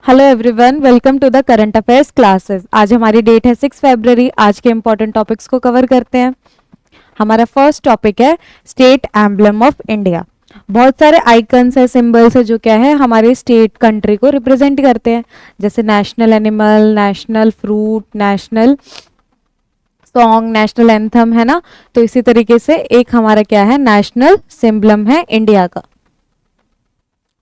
Hello everyone, welcome to the current affairs classes. आज हमारी date है 6 फरवरी। आज के इंपॉर्टेंट टॉपिक्स को कवर करते हैं। हमारा फर्स्ट टॉपिक है स्टेट एम्बलम ऑफ इंडिया। बहुत सारे आइकन्स है, सिंबल्स है जो क्या है हमारे स्टेट कंट्री को रिप्रेजेंट करते हैं, जैसे national animal, national fruit, national song, national anthem, है ना। तो इसी तरीके से एक हमारा क्या है नेशनल सिंबलम है इंडिया का।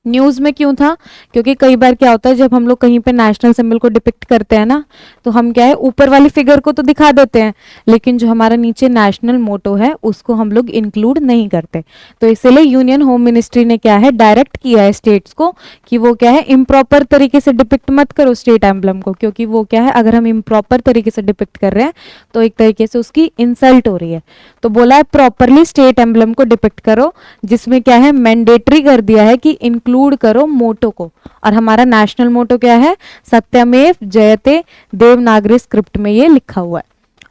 न्यूज में क्यों था? क्योंकि कई बार क्या होता है जब हम लोग कहीं पे नेशनल सिंबल को डिपिक्ट करते हैं ना, तो हम क्या है ऊपर वाली फिगर को तो दिखा देते हैं, लेकिन जो हमारा नीचे नेशनल मोटो है उसको हम लोग इंक्लूड नहीं करते। तो इसीलिए यूनियन होम मिनिस्ट्री ने क्या है डायरेक्ट किया है स्टेट्स को कि वो क्या है इम्प्रॉपर तरीके से डिपिक्ट मत करो स्टेट एम्बलम को, क्योंकि वो क्या है अगर हम इम्प्रॉपर तरीके से डिपिक्ट कर रहे हैं तो एक तरीके से उसकी इंसल्ट हो रही है। तो बोला है प्रॉपरली स्टेट एम्बलम को डिपिक्ट करो, जिसमें क्या है मैंडेटरी कर दिया है कि इंक्लूड करो मोटो को। और हमारा नेशनल मोटो क्या है? सत्यमेव जयते, देवनागरी स्क्रिप्ट में ये लिखा हुआ है।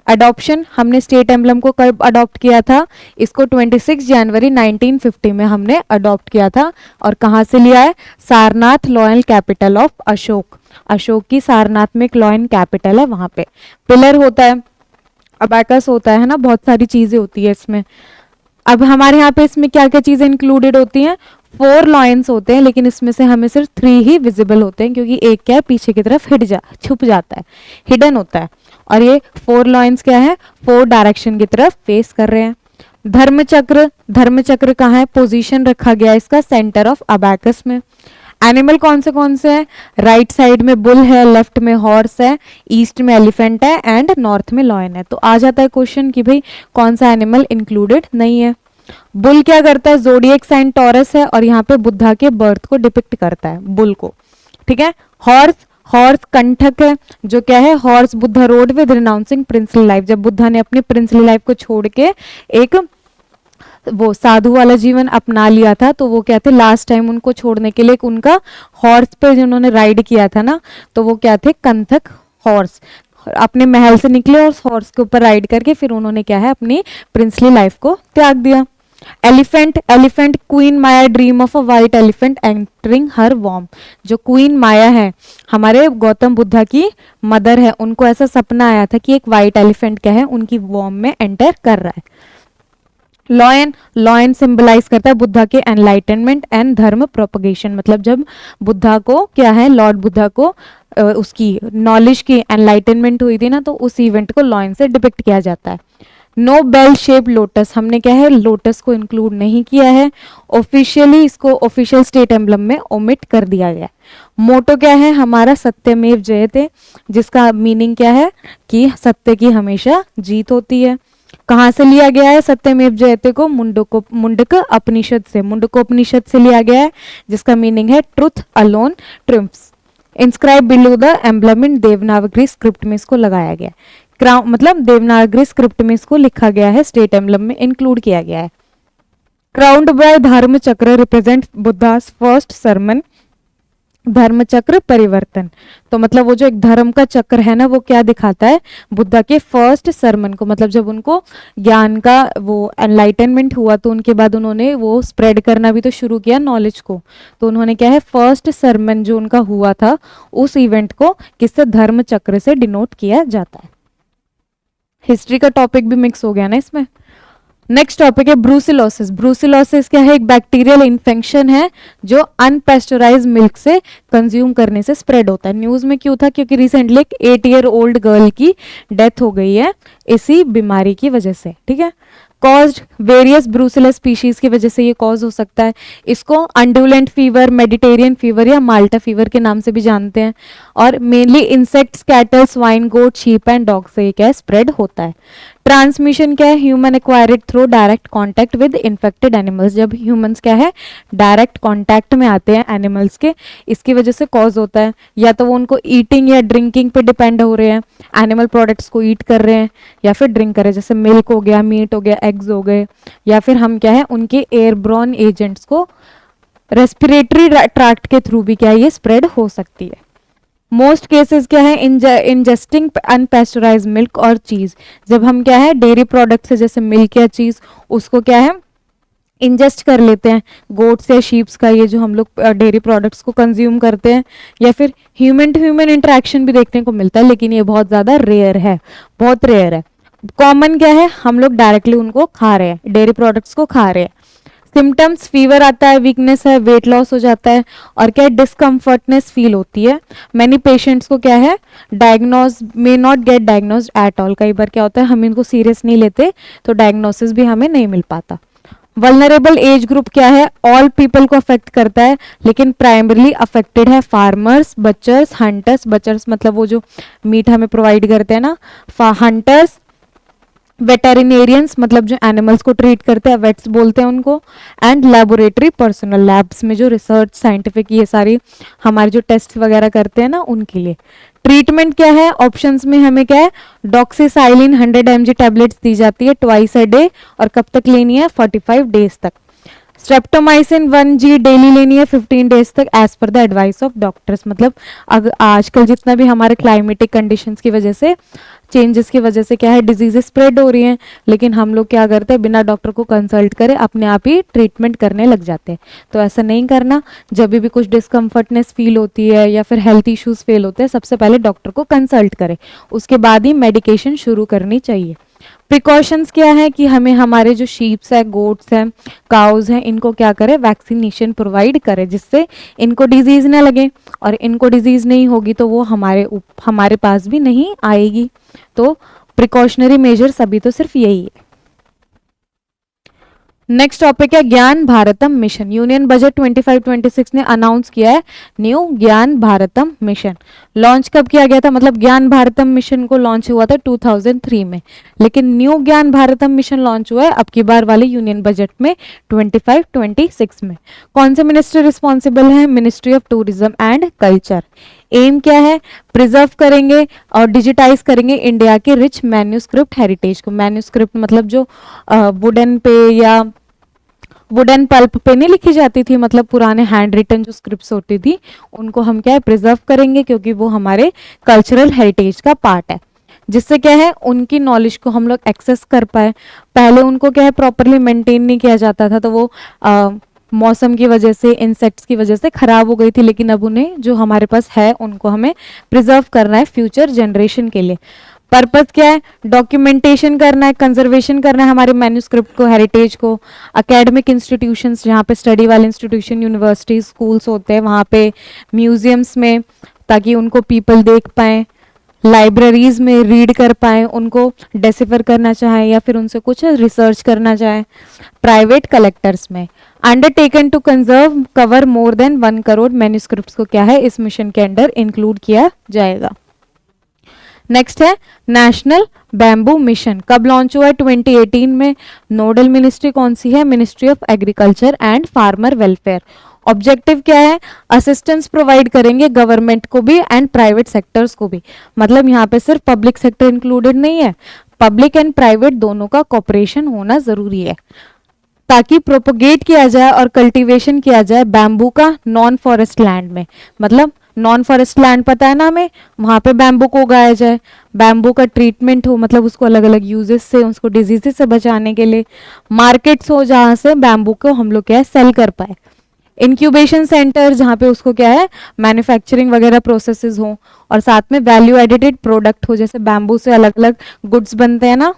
अडॉप्शन, हमने स्टेट एम्बलम को कब अडॉप्ट किया था? इसको 26 जनवरी 1950 में हमने अडॉप्ट किया था। और कहां से लिया है? Sarnath, loyal capital of Ashok. Ashok की सारनाथ में एक लॉयल कैपिटल है, वहां पे पिलर होता है, अबैकस होता है ना, बहुत सारी चीजें होती है इसमें। अब हमारे यहाँ पे इसमें क्या क्या चीजें इंक्लूडेड होती हैं? 4 लॉयंस होते हैं, लेकिन इसमें से हमें सिर्फ 3 ही विजिबल होते हैं, क्योंकि एक क्या है पीछे की तरफ छुप जाता है, हिडन होता है। और ये 4 लॉयंस क्या है 4 डायरेक्शन की तरफ फेस कर रहे हैं। धर्मचक्र, धर्मचक्र कहाँ है? पोजीशन रखा गया है इसका सेंटर ऑफ अबैकस में। एनिमल कौन से हैं? राइट साइड में बुल है, लेफ्ट में हॉर्स है, ईस्ट में एलिफेंट है एंड नॉर्थ में लॉयन है। तो आ जाता है क्वेश्चन कि भाई कौन सा एनिमल इंक्लूडेड नहीं है। बुल क्या करता है? जोडिएक साइन टॉरस है और यहाँ पे बुद्धा के बर्थ को डिपिक्ट करता है बुल को, ठीक है। हॉर्स, हॉर्स कंठक है, जो क्या है horse Buddha road with renouncing princely life. जब बुद्धा ने अपनी प्रिंसली लाइफ को छोड़ के एक वो साधु वाला जीवन अपना लिया था, तो वो क्या थे लास्ट टाइम उनको छोड़ने के लिए उनका हॉर्स पे जिन्होंने राइड किया था ना, तो वो क्या थे कंथक हॉर्स। अपने महल से निकले और हॉर्स के ऊपर राइड करके फिर उन्होंने क्या है अपनी प्रिंसली लाइफ को त्याग दिया। Elephant, elephant queen Maya dream of a white elephant entering her वॉर्म। जो क्वीन माया है हमारे गौतम बुद्धा की मदर है, उनको ऐसा सपना आया था कि एक वाइट एलिफेंट क्या है उनकी वॉर्म में एंटर कर रहा है। लॉयन, लॉयन सिंबलाइज करता है बुद्धा के एनलाइटनमेंट एंड धर्म प्रोपगेशन। मतलब जब बुद्धा को क्या है लॉर्ड बुद्धा को उसकी नॉलेज की एनलाइटनमेंट हुई थी ना, तो उस इवेंट को लॉयन से डिपिक्ट किया जाता है। नो बेल शेप लोटस, हमने क्या है लोटस को इंक्लूड नहीं किया है, ऑफिशियली इसको ऑफिशियल स्टेट एम्बलम में ओमिट कर दिया गया। मोटो क्या है हमारा? सत्यमेव जयते, जिसका मीनिंग क्या है कि सत्य की हमेशा जीत होती है। कहां से लिया गया है सत्यमेव जयते को? मुंडक उपनिषद से, मुंडक उपनिषद से लिया गया है, जिसका मीनिंग है truth alone triumphs. Inscribe below the emblem in Devanagari script में इसको लगाया गया है। क्राउन मतलब देवनागरी स्क्रिप्ट में इसको लिखा गया है, स्टेट एम्बलम में इंक्लूड किया गया है। क्राउंड बाय धर्म चक्र रिप्रेजेंट बुद्धास फर्स्ट सरमन। धर्म चक्र परिवर्तन, तो मतलब वो जो एक धर्म का चक्र है ना, वो क्या दिखाता है? बुद्धा के फर्स्ट सरमन को। मतलब जब उनको ज्ञान का वो एनलाइटनमेंट हुआ तो उनके बाद उन्होंने वो स्प्रेड करना भी तो शुरू किया नॉलेज को, तो उन्होंने क्या है फर्स्ट सरमन जो उनका हुआ था उस इवेंट को किससे? धर्म चक्र से डिनोट किया जाता है। हिस्ट्री का टॉपिक भी मिक्स हो गया ना इसमें। नेक्स्ट टॉपिक है ब्रूसिलोसिस। ब्रूसिलोसिस क्या है? एक बैक्टीरियल इन्फेक्शन है जो अनपेस्चराइज मिल्क से कंज्यूम करने से स्प्रेड होता है। न्यूज में क्यों था? क्योंकि रिसेंटली एक 8-year-old गर्ल की डेथ हो गई है इसी बीमारी की वजह से, ठीक है। कॉज्ड वेरियस ब्रूसिलस स्पीशीज की वजह से ये कॉज हो सकता है। इसको अंडुलेंट फीवर, मेडिटेरियन फीवर या माल्टा फीवर के नाम से भी जानते हैं। और mainly insects, cattle, swine, goat, sheep and dog से ये क्या स्प्रेड होता है। ट्रांसमिशन क्या है? Human acquired through direct contact with infected animals. जब ह्यूमंस क्या है डायरेक्ट कांटेक्ट में आते हैं एनिमल्स के, इसकी वजह से कॉज होता है। या तो वो उनको ईटिंग या ड्रिंकिंग पे डिपेंड हो रहे हैं, एनिमल प्रोडक्ट्स को ईट कर रहे हैं या फिर ड्रिंक कर रहे हैं, जैसे मिल्क हो गया, मीट हो गया, एग्स हो गए, या फिर हम क्या है उनके एयरब्रॉन एजेंट्स को रेस्पिरेटरी ट्रैक्ट के थ्रू भी क्या है ये स्प्रेड हो सकती है। मोस्ट केसेस क्या है? इंजेस्टिंग अनपेस्चराइज मिल्क और चीज। जब हम क्या है डेयरी प्रोडक्ट से जैसे मिल्क या चीज उसको क्या है इंजेस्ट कर लेते हैं, गोट्स या शीप्स का ये जो हम लोग डेयरी प्रोडक्ट्स को कंज्यूम करते हैं, या फिर ह्यूमन टू ह्यूमन इंटरेक्शन भी देखने को मिलता है, लेकिन ये बहुत ज़्यादा रेयर है, बहुत रेयर है। कॉमन क्या है, हम लोग डायरेक्टली उनको खा रहे हैं, डेयरी प्रोडक्ट्स को खा रहे हैं। सिम्टम्स, फीवर आता है, वीकनेस है, वेट लॉस हो जाता है, और क्या डिस्कम्फर्टनेस फील होती है। मैनी पेशेंट्स को क्या है, diagnose may not gate diagnose at all, कई बार क्या होता है हम इनको सीरियस नहीं लेते तो डायग्नोसिस भी हमें नहीं मिल पाता। वल्नरेबल एज ग्रुप क्या है, ऑल पीपल को अफेक्ट करता है, लेकिन प्राइमरली अफेक्टेड है फार्मर्स, बचर्स, हंटर्स, बचर्स मतलब वो जो मीट हमें प्रोवाइड करते हैं ना, हंटर्स, वेटेरिनेरियंस मतलब जो एनिमल्स को ट्रीट करते हैं, वेट्स बोलते हैं उनको, एंड लेबोरेटरी पर्सनल, लैब्स में जो रिसर्च साइंटिफिक ये सारी हमारे जो टेस्ट वगैरह करते हैं ना उनके लिए। ट्रीटमेंट क्या है, ऑप्शंस में हमें क्या है, डॉक्सीसाइलिन 100 mg टैबलेट्स दी जाती है ट्वाइस अ डे, और कब तक लेनी है, 45 डेज तक। स्ट्रेप्टोमाइसिन 1g डेली लेनी है 15 डेज तक as per the advice of doctors. मतलब अगर आजकल जितना भी हमारे क्लाइमेटिक कंडीशंस की वजह से, चेंजेस की वजह से क्या है, डिजीजेस स्प्रेड हो रही हैं, लेकिन हम लोग क्या करते हैं, बिना डॉक्टर को कंसल्ट करे अपने आप ही ट्रीटमेंट करने लग जाते हैं। तो ऐसा नहीं करना, जब भी कुछ डिस्कम्फर्टनेस फील होती है या फिर हेल्थ इश्यूज फील होते हैं, सबसे पहले डॉक्टर को कंसल्ट करें, उसके बाद ही मेडिकेशन शुरू करनी चाहिए। प्रिकॉशंस क्या है कि हमें हमारे जो शीप्स है, गोट्स हैं, काउज हैं, इनको क्या करें, वैक्सीनेशन प्रोवाइड करें, जिससे इनको डिजीज ना लगे, और इनको डिजीज नहीं होगी तो वो हमारे पास भी नहीं आएगी। तो प्रिकॉशनरी मेजर्स अभी तो सिर्फ यही है। नेक्स्ट टॉपिक है ज्ञान भारतम मिशन। यूनियन बजट 25-26 ने अनाउंस किया है न्यू ज्ञान भारतम मिशन। लॉन्च कब किया गया था, मतलब ज्ञान भारतम मिशन को लॉन्च हुआ था 2003 में, लेकिन न्यू ज्ञान भारतम मिशन लॉन्च हुआ है अब की बार वाले यूनियन बजट में 25-26 में। कौन से मिनिस्ट्री रिस्पॉन्सिबल है, ministry of tourism and culture. Aim क्या है, प्रिजर्व करेंगे और डिजिटाइज करेंगे इंडिया के रिच मैन्यूस्क्रिप्ट हेरिटेज को। मैन्यूस्क्रिप्ट मतलब जो वुडन पे या वुडन पल्प पे नहीं लिखी जाती थी, मतलब पुराने हैंड रिटन जो स्क्रिप्ट्स होती थी, उनको हम क्या है, प्रिजर्व करेंगे, क्योंकि वो हमारे कल्चरल हेरिटेज का पार्ट है, जिससे क्या है उनकी नॉलेज को हम लोग एक्सेस कर पाए। पहले उनको क्या है प्रॉपरली मेंटेन नहीं किया जाता था, तो वो मौसम की वजह से, इंसेक्ट्स की वजह से खराब हो गई थी, लेकिन अब उन्हें जो हमारे पास है उनको हमें प्रिजर्व करना है फ्यूचर जनरेशन के लिए। पर्पस क्या है, डॉक्यूमेंटेशन करना है, कंजर्वेशन करना है हमारे मैन्यूस्क्रिप्ट को, हेरिटेज को। एकेडमिक इंस्टीट्यूशंस, जहाँ पे स्टडी वाले इंस्टीट्यूशन, यूनिवर्सिटीज, स्कूल्स होते हैं, वहाँ पे म्यूजियम्स में, ताकि उनको पीपल देख पाएँ, लाइब्रेरीज में रीड कर पाए, उनको डेसिफर करना चाहे या फिर उनसे कुछ रिसर्च करना चाहे। प्राइवेट कलेक्टर्स में undertaken to conserve cover more than 1 crore manuscripts को क्या है इस मिशन के अंडर इंक्लूड किया जाएगा। नेक्स्ट है नेशनल बैम्बू मिशन। कब लॉन्च हुआ है, 2018 में। नोडल मिनिस्ट्री कौन सी है, ministry of agriculture and farmer welfare. Objective क्या है, असिस्टेंस प्रोवाइड करेंगे गवर्नमेंट को भी एंड प्राइवेट सेक्टर्स को भी। मतलब यहाँ पे सिर्फ पब्लिक सेक्टर इंक्लूडेड नहीं है, पब्लिक एंड प्राइवेट दोनों का कॉपरेशन होना जरूरी है, ताकि प्रोपोगेट किया जाए और कल्टीवेशन किया जाए बैम्बू का नॉन फॉरेस्ट लैंड में। मतलब नॉन फॉरेस्ट लैंड पता है ना हमें, वहां पे बैम्बू को उगाया जाए, बैम्बू का ट्रीटमेंट हो, मतलब उसको अलग अलग यूजेस से, उसको डिजीजेस से बचाने के लिए। मार्केट्स हो जहाँ से बैम्बू को हम लोग क्या है सेल कर पाए। इंक्यूबेशन सेंटर, जहाँ पे उसको क्या है मैन्युफैक्चरिंग वगैरह प्रोसेसेस हो, और साथ में वैल्यू एडिटेड प्रोडक्ट हो, जैसे बैम्बू से अलग अलग गुड्स बनते हैं ना,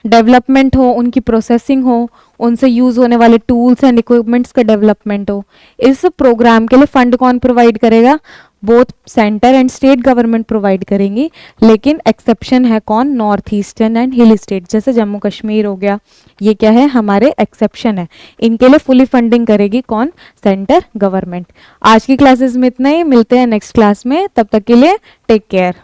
डेवलपमेंट हो, उनकी प्रोसेसिंग हो, उनसे यूज होने वाले टूल्स एंड इक्विपमेंट्स का डेवलपमेंट हो। इस प्रोग्राम के लिए फंड कौन प्रोवाइड करेगा, both centre and state government provide करेंगी, लेकिन एक्सेप्शन है कौन, north eastern and hill state, जैसे जम्मू कश्मीर हो गया, ये क्या है हमारे एक्सेप्शन है। इनके लिए फुली फंडिंग करेगी कौन, सेंटर गवर्नमेंट। आज की क्लासेस में इतना ही, मिलते हैं नेक्स्ट क्लास में, तब तक के लिए टेक केयर।